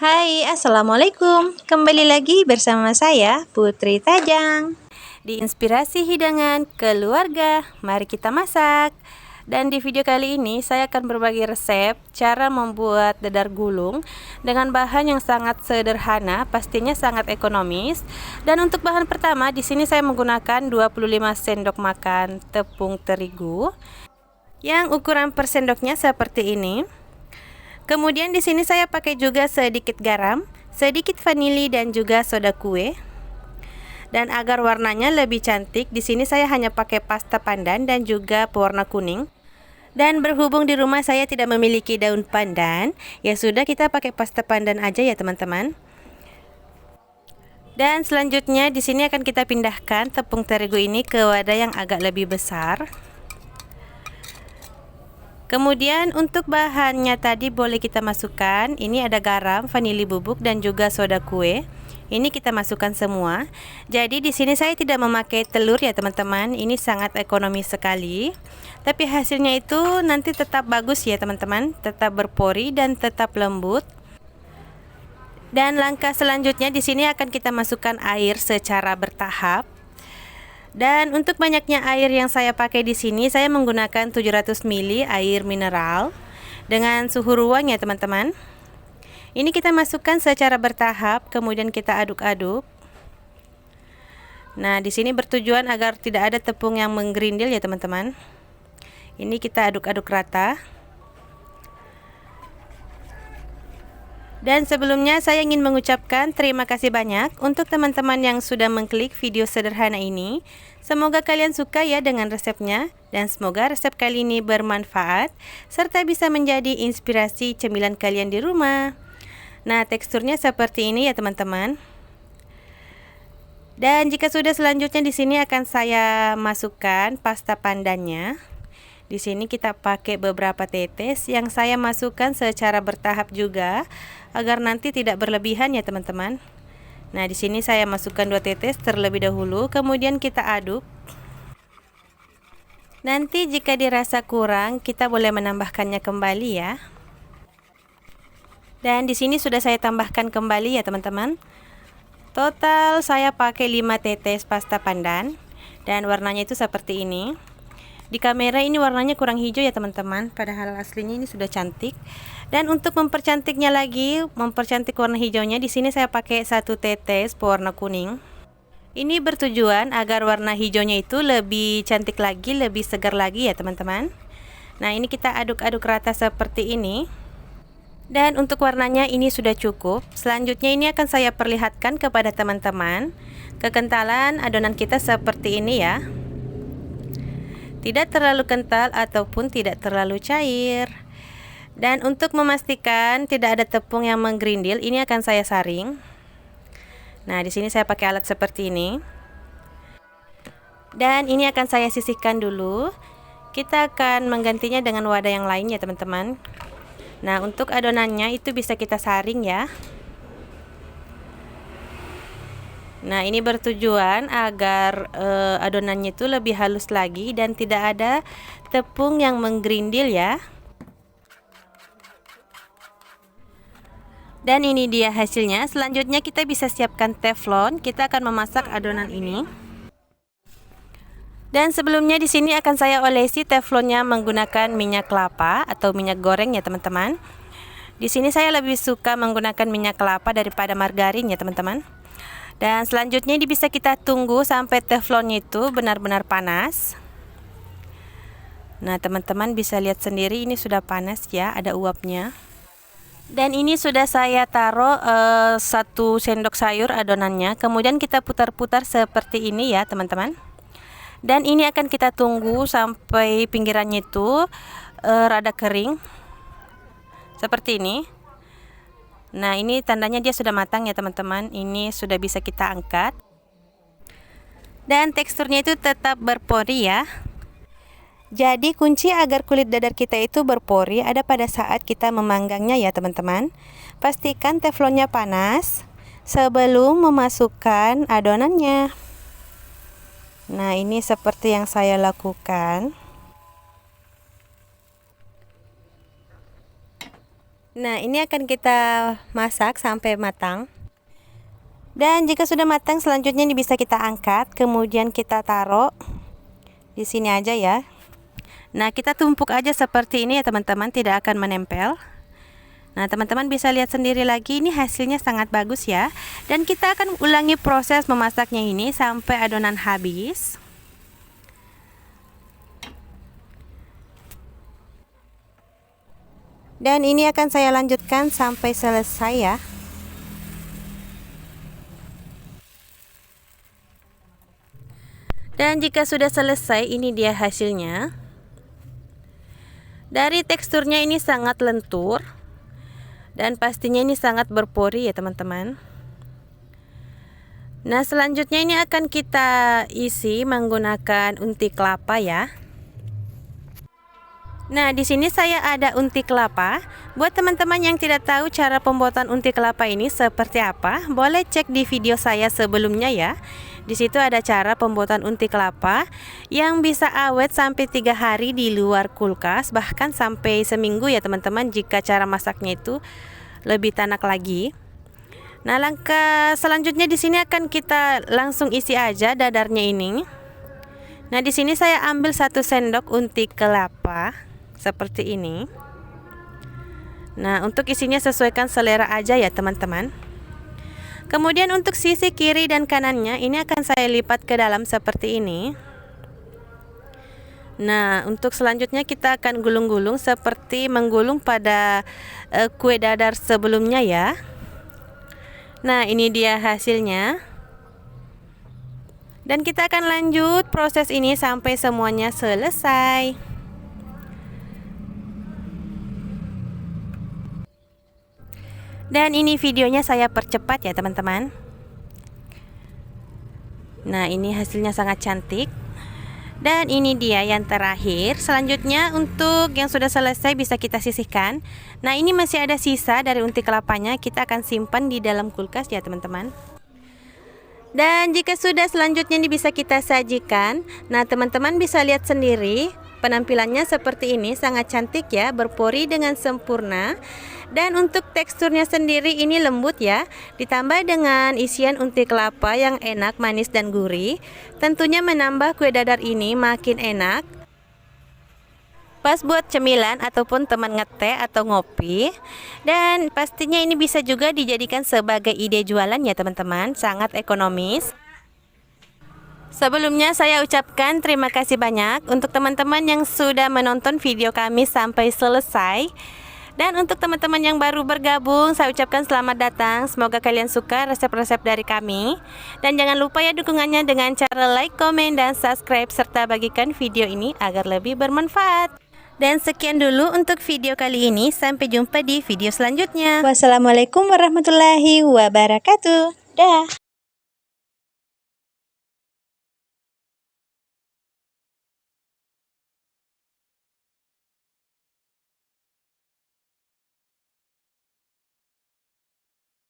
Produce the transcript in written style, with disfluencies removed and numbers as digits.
Hai, Assalamualaikum. Kembali lagi bersama saya, Putri Tajang. Di Inspirasi Hidangan Keluarga, mari kita masak. Dan di video kali ini saya akan berbagi resep cara membuat dadar gulung dengan bahan yang sangat sederhana, pastinya sangat ekonomis. Dan untuk bahan pertama di sini saya menggunakan 25 sendok makan tepung terigu yang ukuran per sendoknya seperti ini. Kemudian di sini saya pakai juga sedikit garam, sedikit vanili dan juga soda kue. Dan agar warnanya lebih cantik, di sini saya hanya pakai pasta pandan dan juga pewarna kuning. Dan berhubung di rumah saya tidak memiliki daun pandan, ya sudah kita pakai pasta pandan aja ya teman-teman. Dan selanjutnya di sini akan kita pindahkan tepung terigu ini ke wadah yang agak lebih besar. Kemudian untuk bahannya tadi boleh kita masukkan, ini ada garam, vanili bubuk dan juga soda kue. Ini kita masukkan semua. Jadi di sini saya tidak memakai telur ya teman-teman. Ini sangat ekonomis sekali. Tapi hasilnya itu nanti tetap bagus ya teman-teman, tetap berpori dan tetap lembut. Dan langkah selanjutnya di sini akan kita masukkan air secara bertahap. Dan untuk banyaknya air yang saya pakai di sini, saya menggunakan 700 ml air mineral dengan suhu ruang ya teman-teman. Ini kita masukkan secara bertahap, kemudian kita aduk-aduk. Nah, di sini bertujuan agar tidak ada tepung yang menggerindil ya teman-teman. Ini kita aduk-aduk rata. Dan sebelumnya saya ingin mengucapkan terima kasih banyak untuk teman-teman yang sudah mengklik video sederhana ini. Semoga kalian suka ya dengan resepnya, dan semoga resep kali ini bermanfaat serta bisa menjadi inspirasi cemilan kalian di rumah. Nah, teksturnya seperti ini ya teman-teman. Dan jika sudah, selanjutnya di sini akan saya masukkan pasta pandannya. Di sini kita pakai beberapa tetes yang saya masukkan secara bertahap juga agar nanti tidak berlebihan ya teman-teman. Nah, di sini saya masukkan 2 tetes terlebih dahulu, kemudian kita aduk. Nanti jika dirasa kurang, kita boleh menambahkannya kembali ya. Dan di sini sudah saya tambahkan kembali ya teman-teman. Total saya pakai 5 tetes pasta pandan dan warnanya itu seperti ini. Di kamera ini warnanya kurang hijau ya teman-teman, padahal aslinya ini sudah cantik. Dan untuk mempercantiknya lagi, mempercantik warna hijaunya, di sini saya pakai 1 tetes pewarna kuning. Ini bertujuan agar warna hijaunya itu lebih cantik lagi, lebih segar lagi ya teman-teman. Nah, ini kita aduk-aduk rata seperti ini. Dan untuk warnanya ini sudah cukup. Selanjutnya ini akan saya perlihatkan kepada teman-teman kekentalan adonan kita seperti ini ya. Tidak terlalu kental ataupun tidak terlalu cair. Dan untuk memastikan tidak ada tepung yang menggerindil, ini akan saya saring. Nah, di sini saya pakai alat seperti ini. Dan ini akan saya sisihkan dulu. Kita akan menggantinya dengan wadah yang lain ya teman-teman. Nah, untuk adonannya itu bisa kita saring ya. Nah, ini bertujuan agar adonannya itu lebih halus lagi dan tidak ada tepung yang menggerindil ya. Dan ini dia hasilnya. Selanjutnya kita bisa siapkan teflon. Kita akan memasak adonan ini. Dan sebelumnya di sini akan saya olesi teflonnya menggunakan minyak kelapa atau minyak goreng ya teman-teman. Di sini saya lebih suka menggunakan minyak kelapa daripada margarin ya teman-teman. Dan selanjutnya ini bisa kita tunggu sampai teflonnya itu benar-benar panas. Nah, teman-teman bisa lihat sendiri ini sudah panas ya, ada uapnya. Dan ini sudah saya taruh 1 sendok sayur adonannya. Kemudian kita putar-putar seperti ini ya teman-teman. Dan ini akan kita tunggu sampai pinggirannya itu rada kering seperti ini. Nah, ini tandanya dia sudah matang ya teman-teman. Ini sudah bisa kita angkat. Dan teksturnya itu tetap berpori ya. Jadi kunci agar kulit dadar kita itu berpori ada pada saat kita memanggangnya ya teman-teman. Pastikan teflonnya panas sebelum memasukkan adonannya. Nah, ini seperti yang saya lakukan. Nah, ini akan kita masak sampai matang. Dan jika sudah matang, selanjutnya ini bisa kita angkat, kemudian kita taruh di sini aja ya. Nah, kita tumpuk aja seperti ini ya teman-teman, tidak akan menempel. Nah, teman-teman bisa lihat sendiri lagi, ini hasilnya sangat bagus ya. Dan kita akan ulangi proses memasaknya ini sampai adonan habis. Dan ini akan saya lanjutkan sampai selesai ya. Dan jika sudah selesai, ini dia hasilnya. Dari teksturnya ini sangat lentur. Dan pastinya ini sangat berpori ya teman-teman. Nah, selanjutnya ini akan kita isi menggunakan unti kelapa ya. Nah, di sini saya ada unti kelapa. Buat teman-teman yang tidak tahu cara pembuatan unti kelapa ini seperti apa, boleh cek di video saya sebelumnya ya. Di situ ada cara pembuatan unti kelapa yang bisa awet sampai 3 hari di luar kulkas, bahkan sampai seminggu ya teman-teman jika cara masaknya itu lebih tanak lagi. Nah, langkah selanjutnya di sini akan kita langsung isi aja dadarnya ini. Nah, di sini saya ambil 1 sendok unti kelapa. Seperti ini. Nah, untuk isinya sesuaikan selera aja ya teman-teman. Kemudian untuk sisi kiri dan kanannya ini akan saya lipat ke dalam seperti ini. Nah, untuk selanjutnya kita akan gulung-gulung seperti menggulung pada kue dadar sebelumnya ya. Nah, ini dia hasilnya. Dan kita akan lanjut proses ini sampai semuanya selesai. Dan ini videonya saya percepat ya teman-teman. Nah, ini hasilnya sangat cantik. Dan ini dia yang terakhir. Selanjutnya untuk yang sudah selesai bisa kita sisihkan. Nah, ini masih ada sisa dari unti kelapanya, kita akan simpan di dalam kulkas ya teman-teman. Dan jika sudah, selanjutnya ini bisa kita sajikan. Nah, teman-teman bisa lihat sendiri penampilannya seperti ini, sangat cantik ya, berpori dengan sempurna. Dan untuk teksturnya sendiri ini lembut ya, ditambah dengan isian unti kelapa yang enak, manis dan gurih, tentunya menambah kue dadar ini makin enak. Pas buat cemilan ataupun teman ngeteh atau ngopi. Dan pastinya ini bisa juga dijadikan sebagai ide jualan ya teman-teman, sangat ekonomis. Sebelumnya saya ucapkan terima kasih banyak untuk teman-teman yang sudah menonton video kami sampai selesai. Dan untuk teman-teman yang baru bergabung, saya ucapkan selamat datang. Semoga kalian suka resep-resep dari kami. Dan jangan lupa ya dukungannya dengan cara like, komen, dan subscribe, serta bagikan video ini agar lebih bermanfaat. Dan sekian dulu untuk video kali ini. Sampai jumpa di video selanjutnya. Wassalamualaikum warahmatullahi wabarakatuh. Dah.